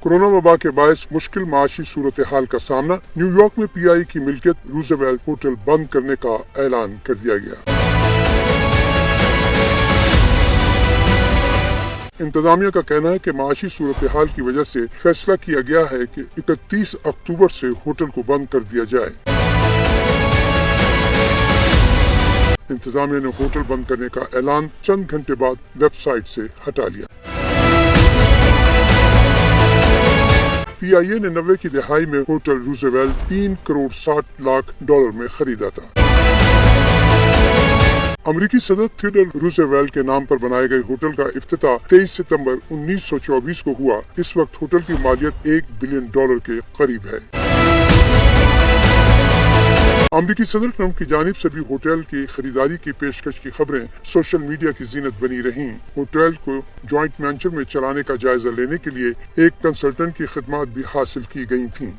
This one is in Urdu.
کورونا وبا کے باعث مشکل معاشی صورتحال کا سامنا، نیو یارک میں پی آئی کی ملکیت روزویلٹ ہوٹل بند کرنے کا اعلان کر دیا گیا۔ انتظامیہ کا کہنا ہے کہ معاشی صورتحال کی وجہ سے فیصلہ کیا گیا ہے کہ 31 اکتوبر سے ہوٹل کو بند کر دیا جائے۔ انتظامیہ نے ہوٹل بند کرنے کا اعلان چند گھنٹے بعد ویب سائٹ سے ہٹا لیا۔ پی آئی اے نے 90 کی دہائی میں ہوٹل روزویلٹ $3 کروڑ 60 لاکھ میں خریدا تھا۔ امریکی صدر تھیوڈور روزویلٹ کے نام پر بنائے گئے ہوٹل کا افتتاح 23 ستمبر 1924 کو ہوا۔ اس وقت ہوٹل کی مالیت $1 بلین کے قریب ہے۔ امریکی صدر ٹرمپ کی جانب سے بھی ہوٹل کی خریداری کی پیشکش کی خبریں سوشل میڈیا کی زینت بنی رہیں۔ ہوٹل کو جوائنٹ وینچر میں چلانے کا جائزہ لینے کے لیے ایک کنسلٹنٹ کی خدمات بھی حاصل کی گئی تھیں۔